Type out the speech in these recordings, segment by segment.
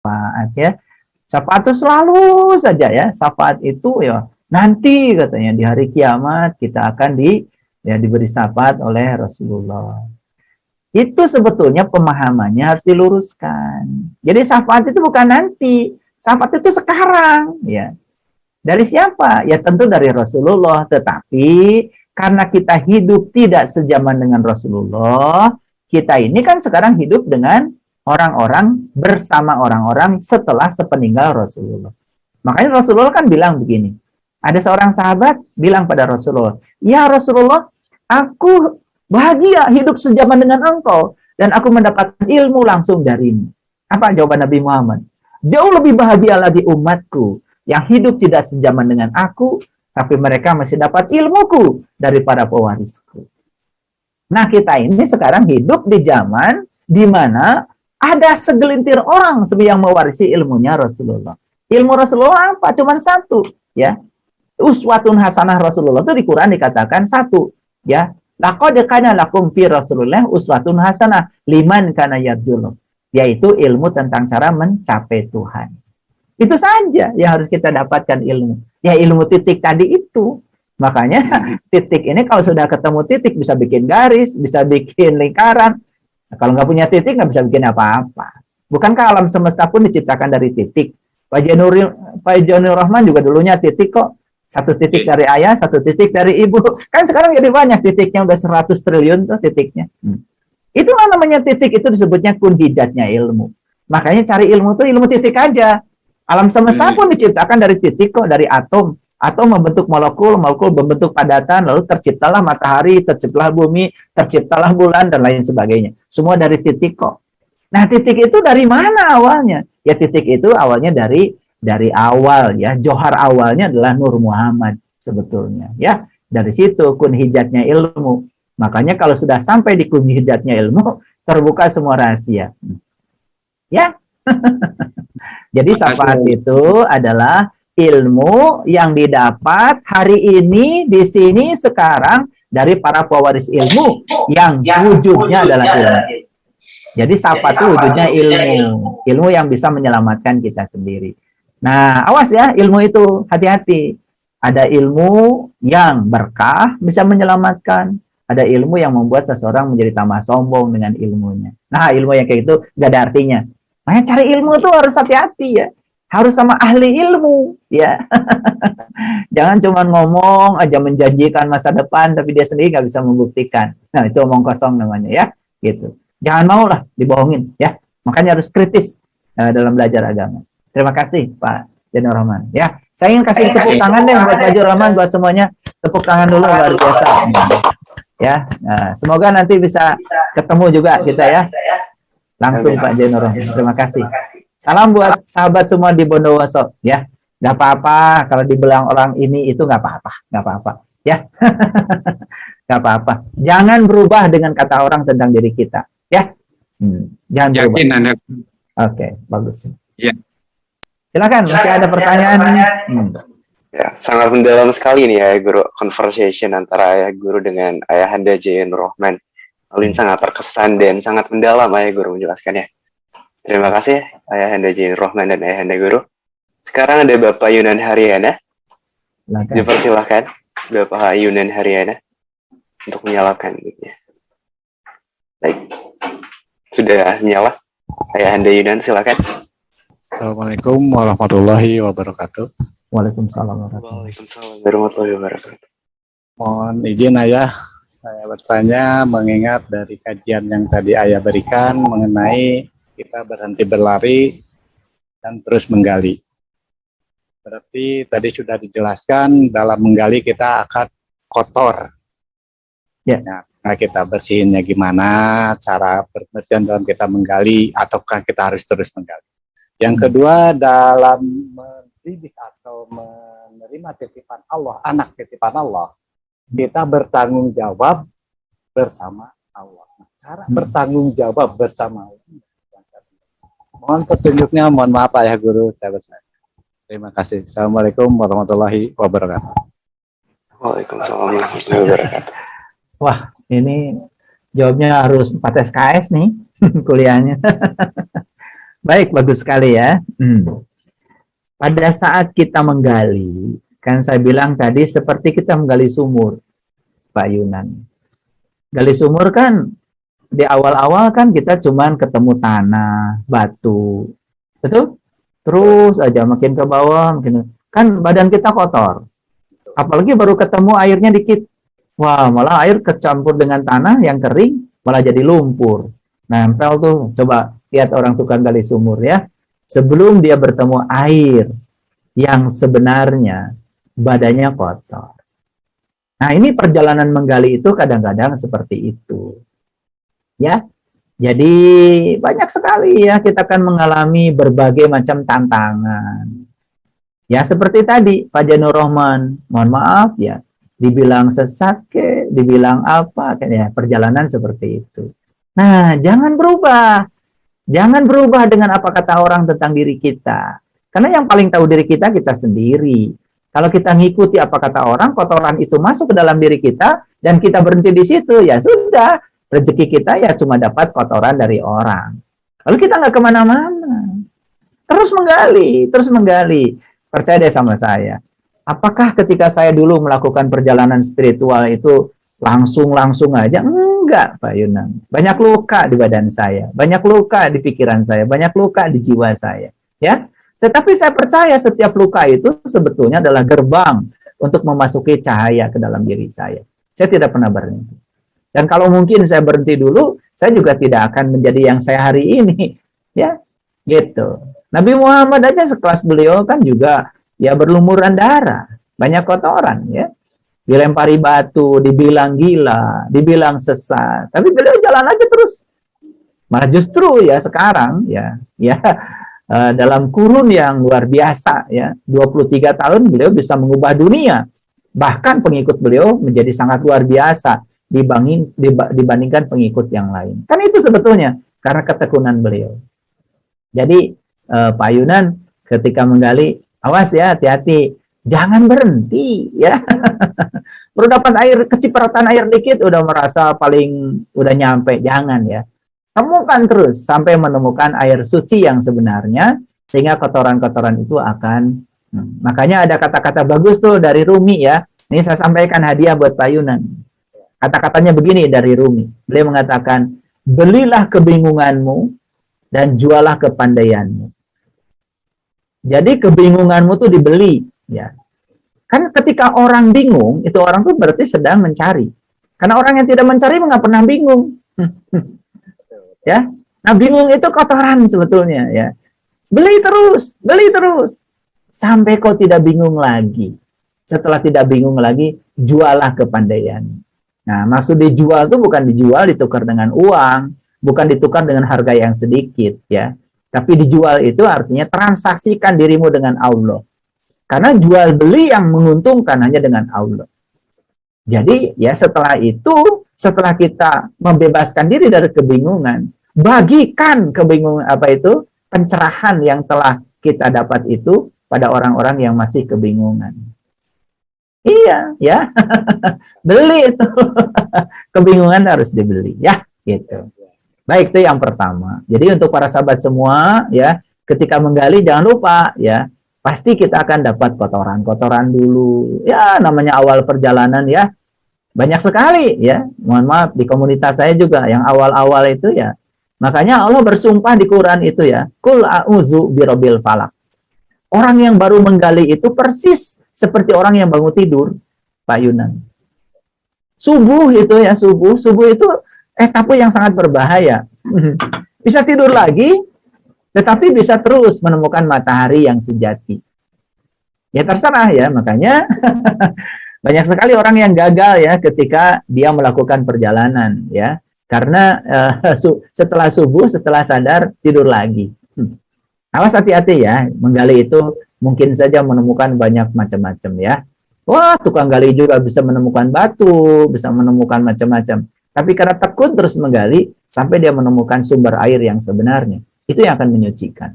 syafaat ya. Syafaat itu selalu saja ya. Syafaat itu ya nanti katanya di hari kiamat kita akan diberi syafaat oleh Rasulullah. Itu sebetulnya pemahamannya harus diluruskan. Jadi syafaat itu bukan nanti, syafaat itu sekarang ya. Dari siapa? Ya tentu dari Rasulullah. Tetapi karena kita hidup tidak sejaman dengan Rasulullah, kita ini kan sekarang hidup dengan orang-orang bersama orang-orang setelah sepeninggal Rasulullah. Makanya Rasulullah kan bilang begini. Ada seorang sahabat bilang pada Rasulullah, "Ya Rasulullah, aku bahagia hidup sejaman dengan engkau dan aku mendapatkan ilmu langsung darimu." Apa jawaban Nabi Muhammad? "Jauh lebih bahagia lagi umatku yang hidup tidak sejaman dengan aku, tapi mereka masih dapat ilmuku dari para pewarisku." Nah, kita ini sekarang hidup di zaman di mana ada segelintir orang yang mewarisi ilmunya Rasulullah. Ilmu Rasulullah apa? Cuma satu, ya. Uswatun hasanah Rasulullah itu di Quran dikatakan satu, ya. Laqad kana lakum fi Rasulillah uswatun hasanah liman kana yarjullah, yaitu ilmu tentang cara mencapai Tuhan. Itu saja yang harus kita dapatkan ilmu. Ya ilmu titik tadi itu. Makanya titik ini kalau sudah ketemu titik bisa bikin garis, bisa bikin lingkaran. Nah, kalau nggak punya titik nggak bisa bikin apa-apa. Bukankah alam semesta pun diciptakan dari titik? Pak Janur Rahman juga dulunya titik kok. Satu titik dari ayah, satu titik dari ibu. Kan sekarang jadi banyak titiknya, udah 100 triliun tuh titiknya. Itulah namanya titik, itu disebutnya kunhijatnya ilmu. Makanya cari ilmu itu ilmu titik aja. Alam semesta pun diciptakan dari titik kok, dari atom. Atom membentuk molekul, molekul membentuk padatan, lalu terciptalah matahari, terciptalah bumi, terciptalah bulan, dan lain sebagainya. Semua dari titik kok. Nah, titik itu dari mana awalnya? Ya, titik itu awalnya dari awal ya, johar awalnya adalah Nur Muhammad sebetulnya ya. Dari situ kunhijatnya ilmu. Makanya kalau sudah sampai di kunhijatnya ilmu, terbuka semua rahasia. Ya. Jadi syafaat itu adalah ilmu yang didapat hari ini di sini sekarang dari para pewaris ilmu yang wujudnya adalah ilmu. Jadi syafaat itu wujudnya ilmu yang bisa menyelamatkan kita sendiri. Nah, awas ya ilmu itu, hati-hati. Ada ilmu yang berkah bisa menyelamatkan, ada ilmu yang membuat seseorang menjadi tambah sombong dengan ilmunya. Nah, ilmu yang kayak gitu gak ada artinya. Makanya cari ilmu itu harus hati-hati ya. Harus sama ahli ilmu ya. Jangan cuma ngomong aja menjanjikan masa depan tapi dia sendiri nggak bisa membuktikan. Nah, itu omong kosong namanya ya, gitu. Jangan mau lah dibohongin ya. Makanya harus kritis dalam belajar agama. Terima kasih Pak Janur Rahman. Ya, saya ingin kasih tepuk tangan deh buat Pak Janur Rahman, buat semuanya. Tepuk tangan dulu, luar biasa. Ya, nah, semoga nanti bisa ketemu juga kita ya. Langsung Pak Janur Rahman. Terima kasih. Salam buat sahabat semua di Bondowoso ya. Gak apa-apa kalau dibilang orang ini itu gak apa-apa, gak apa-apa ya. Gak apa-apa. Jangan berubah dengan kata orang tentang diri kita ya. Jangan berubah. Oke, bagus. Ya. Silakan, masih ada pertanyaan? Ya, sangat mendalam sekali nih ya Guru, conversation antara Ayah Guru dengan Ayahanda Janur Rahman. Alin sangat terkesan dan sangat mendalam Ayah Guru menjelaskannya. Terima kasih Ayahanda Janur Rahman dan Ayahanda Guru. Sekarang ada Bapak Yunan Haryana. Dipersilahkan Bapak Yunan Haryana untuk menyalakan mic-nya. Baik, sudah menyala. Ayahanda Yunan, silakan. Assalamualaikum warahmatullahi wabarakatuh. Waalaikumsalam warahmatullahi wabarakatuh. Mohon izin Ayah, saya bertanya mengingat dari kajian yang tadi Ayah berikan mengenai kita berhenti berlari dan terus menggali. Berarti tadi sudah dijelaskan dalam menggali kita akan kotor. Ya. Nah, kita bersihinnya gimana, cara berbersihan dalam kita menggali, ataukah kita harus terus menggali. Yang kedua, dalam mendidik atau menerima titipan Allah, anak titipan Allah, kita bertanggung jawab bersama Allah. Cara bertanggung jawab bersama Allah. Mohon petunjuknya, mohon maaf Ayah Guru, saya bertanya. Terima kasih. Assalamualaikum warahmatullahi wabarakatuh. Waalaikumsalam warahmatullahi wabarakatuh. Wah, ini jawabnya harus 4 SKS nih kuliahnya. Baik, bagus sekali ya. Pada saat kita menggali, kan saya bilang tadi seperti kita menggali sumur, Pak Yunan. Gali sumur kan di awal-awal kan kita cuman ketemu tanah, batu, betul? Terus aja makin ke bawah, makin kan badan kita kotor. Apalagi baru ketemu airnya dikit, wah malah air kecampur dengan tanah yang kering, malah jadi lumpur. Nempel tuh, coba lihat orang tukang gali sumur ya. Sebelum dia bertemu air yang sebenarnya badannya kotor. Nah ini perjalanan menggali itu kadang-kadang seperti itu. Ya, jadi banyak sekali ya kita akan mengalami berbagai macam tantangan. Ya seperti tadi Pak Janur Rahman, mohon maaf ya, dibilang sesat ke, dibilang apa, ya perjalanan seperti itu. Nah jangan berubah dengan apa kata orang tentang diri kita. Karena yang paling tahu diri kita sendiri. Kalau kita ngikuti apa kata orang, kotoran itu masuk ke dalam diri kita dan kita berhenti di situ, ya sudah. Rezeki kita ya cuma dapat kotoran dari orang. Lalu kita nggak kemana-mana. Terus menggali. Percaya deh sama saya. Apakah ketika saya dulu melakukan perjalanan spiritual itu langsung aja? Enggak, Pak Yunan. Banyak luka di badan saya, banyak luka di pikiran saya, banyak luka di jiwa saya. Ya, tetapi saya percaya setiap luka itu sebetulnya adalah gerbang untuk memasuki cahaya ke dalam diri saya. Saya tidak pernah berhenti. Dan kalau mungkin saya berhenti dulu, saya juga tidak akan menjadi yang saya hari ini. Ya, gitu. Nabi Muhammad aja sekelas beliau kan juga ya berlumuran darah, banyak kotoran ya. Dilempari batu, dibilang gila, dibilang sesat. Tapi beliau jalan aja terus. Malah justru ya sekarang ya dalam kurun yang luar biasa ya, 23 tahun beliau bisa mengubah dunia. Bahkan pengikut beliau menjadi sangat luar biasa dibandingkan pengikut yang lain. Kan itu sebetulnya karena ketekunan beliau. Jadi Pak Yunan ketika menggali, awas ya, hati-hati, jangan berhenti ya. Baru dapat air, kecipratan air dikit udah merasa udah nyampe, jangan ya. Temukan terus sampai menemukan air suci yang sebenarnya, sehingga kotoran-kotoran itu akan makanya ada kata-kata bagus tuh dari Rumi ya. Ini saya sampaikan hadiah buat Pak Yunan. Kata-katanya begini dari Rumi. Beliau mengatakan, belilah kebingunganmu dan jualah kepandaianmu. Jadi kebingunganmu tuh dibeli, ya. Kan ketika orang bingung, itu orang tuh berarti sedang mencari. Karena orang yang tidak mencari nggak pernah bingung. Ya. Nah, bingung itu kotoran sebetulnya, ya. Beli terus sampai kau tidak bingung lagi. Setelah tidak bingung lagi, jualah kepandaian. Nah, maksud dijual itu bukan dijual ditukar dengan uang, bukan ditukar dengan harga yang sedikit, ya. Tapi dijual itu artinya transaksikan dirimu dengan Allah. Karena jual beli yang menguntungkan hanya dengan Allah. Jadi ya setelah itu, setelah kita membebaskan diri dari kebingungan, bagikan kebingungan pencerahan yang telah kita dapat itu pada orang-orang yang masih kebingungan. Iya, ya. Beli itu. Kebingungan harus dibeli, ya, gitu. Baik, itu yang pertama. Jadi untuk para sahabat semua, ya, ketika menggali jangan lupa, ya, pasti kita akan dapat kotoran-kotoran dulu. Ya, namanya awal perjalanan, ya, banyak sekali, ya. Mohon maaf, di komunitas saya juga yang awal-awal itu, ya. Makanya Allah bersumpah di Quran itu, ya, Qul a'udzu birabbil falaq. Orang yang baru menggali itu persis seperti orang yang bangun tidur, Pak Yunan. Subuh itu, ya, subuh itu etapa yang sangat berbahaya. Bisa tidur lagi, tetapi bisa terus menemukan matahari yang sejati. Ya terserah ya, makanya banyak sekali orang yang gagal ya ketika dia melakukan perjalanan ya. Karena setelah subuh, setelah sadar, tidur lagi. Awas hati-hati ya, menggali itu mungkin saja menemukan banyak macam-macam ya. Wah, tukang gali juga bisa menemukan batu, bisa menemukan macam-macam. Tapi karena tekun terus menggali, sampai dia menemukan sumber air yang sebenarnya. Itu yang akan menyucikan.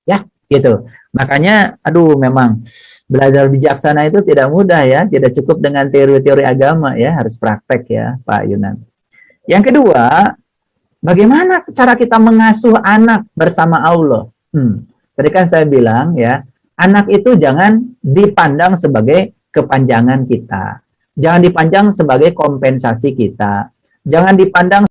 Ya, gitu. Makanya, memang belajar bijaksana itu tidak mudah ya. Tidak cukup dengan teori-teori agama ya. Harus praktek ya, Pak Yunan. Yang kedua, Bagaimana cara kita mengasuh anak bersama Allah? Tadi kan saya bilang ya, anak itu jangan dipandang sebagai kepanjangan kita. Jangan dipandang sebagai kompensasi kita. Jangan dipandang